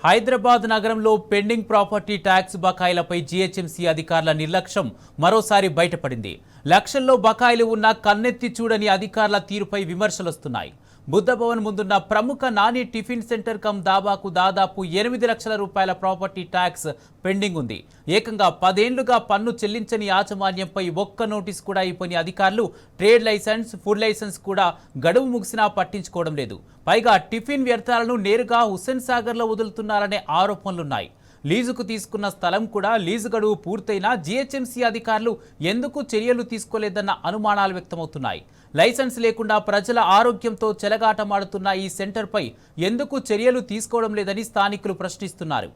హైదరాబాద్ నగరంలో pending property tax బకాయిలపై GHMC అధికారుల నిర్లక్ష్యం మరోసారి బయటపడింది. లక్షల్లో బకాయిలు ఉన్న కన్నెత్తి చూడని అధికారుల తీరుపై విమర్శలొస్తున్నాయి. బుద్ధభవన్ ముందున్న ప్రముఖ నాని టిఫిన్ సెంటర్ కమ్ దాబాకు దాదాపు 8 లక్షల రూపాయల ప్రాపర్టీ ట్యాక్స్ పెండింగ్ ఉంది. ఏకంగా 10 ఏళ్లుగా పన్ను చెల్లించని యాజమాన్యంపై ఒక్క నోటీస్ కూడా ఇవ్వని అధికారులు ట్రేడ్ లైసెన్స్, ఫుడ్ లైసెన్స్ కూడా గడువు ముగిసినా పట్టించుకోవడం లేదు. పైగా టిఫిన్ వ్యర్థాలను నేరుగా హుస్సేన్ సాగర్లో వదులుతున్నారనే ఆరోపణలున్నాయి. లీజుకు తీసుకున్న స్థలం కూడా లీజు గడువు పూర్తయినా జీహెచ్ఎంసీ అధికారులు ఎందుకు చర్యలు తీసుకోలేదన్న అనుమానాలు వ్యక్తమవుతున్నాయి. లైసెన్స్ లేకుండా ప్రజల ఆరోగ్యంతో చెలగాటమాడుతున్న ఈ సెంటర్పై ఎందుకు చర్యలు తీసుకోవడం లేదని స్థానికులు ప్రశ్నిస్తున్నారు.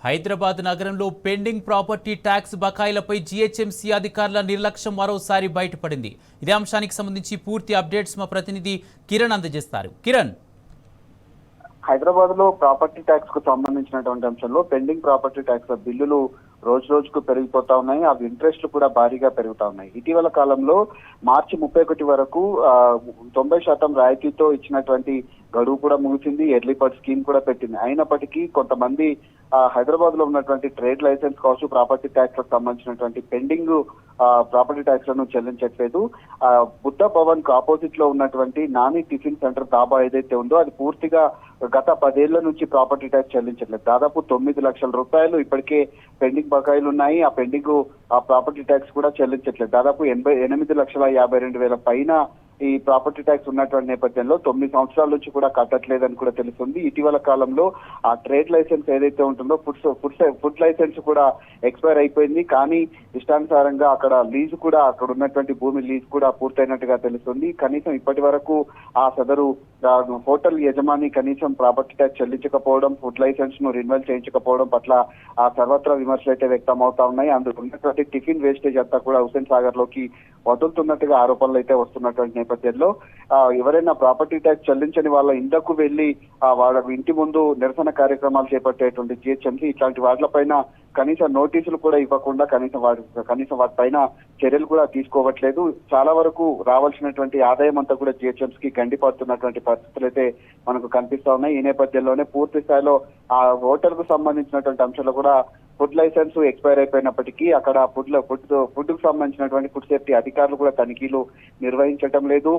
హైదరాబాద్ నగరంలో పెండింగ్ ప్రాపర్టీ ట్యాక్స్ బకాయిలపై జీహెచ్ఎంసీ అధికారుల నిర్లక్ష్యం మరోసారి బయటపడింది. ఇదే అంశానికి సంబంధించి పూర్తి అప్డేట్స్ మా ప్రతినిధి కిరణ్ అందజేస్తారు. కిరణ్, హైదరాబాద్ లో ప్రాపర్టీ ట్యాక్స్ కు సంబంధించినటువంటి అంశంలో పెండింగ్ ప్రాపర్టీ ట్యాక్స్ బిల్లులు రోజు రోజుకు పెరిగిపోతా ఉన్నాయి. అవి ఇంట్రెస్ట్లు కూడా భారీగా పెరుగుతా ఉన్నాయి. ఇటీవల కాలంలో మార్చి 31 వరకు 90% రాయితీతో ఇచ్చినటువంటి గడువు కూడా ముగిసింది. ఎర్లీ బర్డ్ స్కీమ్ కూడా పెట్టింది. అయినప్పటికీ కొంతమంది హైదరాబాద్ లో ఉన్నటువంటి ట్రేడ్ లైసెన్స్ కావచ్చు, ప్రాపర్టీ ట్యాక్స్ లకు సంబంధించినటువంటి పెండింగ్ ప్రాపర్టీ ట్యాక్స్ లను చెల్లించట్లేదు. బుద్ధ భవన్ కు ఆపోజిట్ లో ఉన్నటువంటి నాని టిఫిన్ సెంటర్ దాబా ఏదైతే ఉందో అది పూర్తిగా గత 10 ఏళ్ల నుంచి ప్రాపర్టీ ట్యాక్స్ చెల్లించట్లేదు. దాదాపు 9 లక్షల రూపాయలు ఇప్పటికే పెండింగ్ బకాయిలు ఉన్నాయి. ఆ పెండింగ్ ప్రాపర్టీ ట్యాక్స్ కూడా చెల్లించట్లేదు. దాదాపు 8,52,000 పైన ఈ ప్రాపర్టీ ట్యాక్స్ ఉన్నటువంటి నేపథ్యంలో 9 సంవత్సరాల నుంచి కూడా కట్టట్లేదని కూడా తెలుస్తుంది. ఇటీవల కాలంలో ఆ ట్రేడ్ లైసెన్స్ ఏదైతే ఉంటుందో ఫుడ్ లైసెన్స్ కూడా ఎక్స్పైర్ అయిపోయింది. కానీ ఇష్టానుసారంగా అక్కడ లీజు కూడా, అక్కడ ఉన్నటువంటి భూమి లీజు కూడా పూర్తయినట్టుగా తెలుస్తుంది. కనీసం ఇప్పటి వరకు ఆ సదరు హోటల్ యజమాని కనీసం ప్రాపర్టీ ట్యాక్స్ చెల్లించకపోవడం, ఫుడ్ లైసెన్స్ ను రిన్యువల్ చేయించకపోవడం పట్ల ఆ సర్వత్రా విమర్శలు అయితే వ్యక్తం అవుతా ఉన్నాయి. అందులో ఉన్నటువంటి టిఫిన్ వేస్టేజ్ అంతా కూడా హుస్సేన్ సాగర్ లోకి వదులుతున్నట్టుగా ఆరోపణలు అయితే వస్తున్నటువంటి నేపథ్యంలో ఎవరైనా ప్రాపర్టీ ట్యాక్స్ చెల్లించని వాళ్ళ ఇండ్లకు వెళ్లి వాళ్ళ ఇంటి ముందు నిరసన కార్యక్రమాలు చేపట్టేటువంటి జీహెచ్ఎంసీ ఇట్లాంటి వాటిపైన కనీస నోటీసులు కూడా ఇవ్వకుండా కనీసం వాటిపైన చర్యలు కూడా తీసుకోవట్లేదు. చాలా వరకు రావాల్సినటువంటి ఆదాయం అంతా కూడా జీహెచ్ఎంసీకి గండిపడుతున్నటువంటి పరిస్థితులు అయితే మనకు కనిపిస్తా ఉన్నాయి. ఈ నేపథ్యంలోనే పూర్తి స్థాయిలో ఆ హోటల్ కు సంబంధించినటువంటి అంశాలు కూడా ఫుడ్ లైసెన్స్ ఎక్స్పైర్ అయిపోయినప్పటికీ అక్కడ ఫుడ్ కు సంబంధించినటువంటి ఫుడ్ సేఫ్టీ అధికారులు కూడా తనిఖీలు నిర్వహించడం లేదు.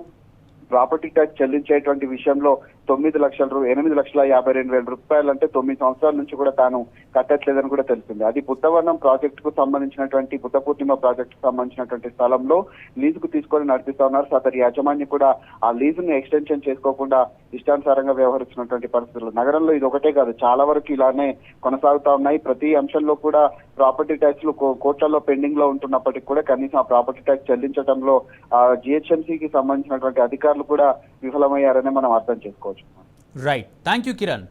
ప్రాపర్టీ ట్యాక్స్ చెల్లించేటువంటి విషయంలో 8,52,000 రూపాయలు అంటే 9 సంవత్సరాల నుంచి కూడా తాను కట్టట్లేదని కూడా తెలిసింది. అది బుద్ధవనం ప్రాజెక్టు కు సంబంధించినటువంటి బుద్ధ పూర్ణిమ ప్రాజెక్టు కు సంబంధించినటువంటి స్థలంలో లీజుకు తీసుకొని నడిపిస్తా ఉన్నారు. సదరి యాజమాన్యం కూడా ఆ లీజును ఎక్స్టెన్షన్ చేసుకోకుండా ఇష్టానుసారంగా వ్యవహరిస్తున్నటువంటి పరిస్థితులు నగరంలో ఇది ఒకటే కాదు, చాలా వరకు ఇలానే కొనసాగుతా ఉన్నాయి. ప్రతి అంశంలో కూడా ప్రాపర్టీ ట్యాక్స్ లు కోట్లలో పెండింగ్ లో ఉంటున్నప్పటికీ కూడా కనీసం ఆ ప్రాపర్టీ ట్యాక్స్ చెల్లించడంలో జీహెచ్ఎంసీకి సంబంధించినటువంటి అధికారులు కూడా విఫలమయ్యారని మనం అర్థం చేసుకోవచ్చు. Right, thank you Kiran.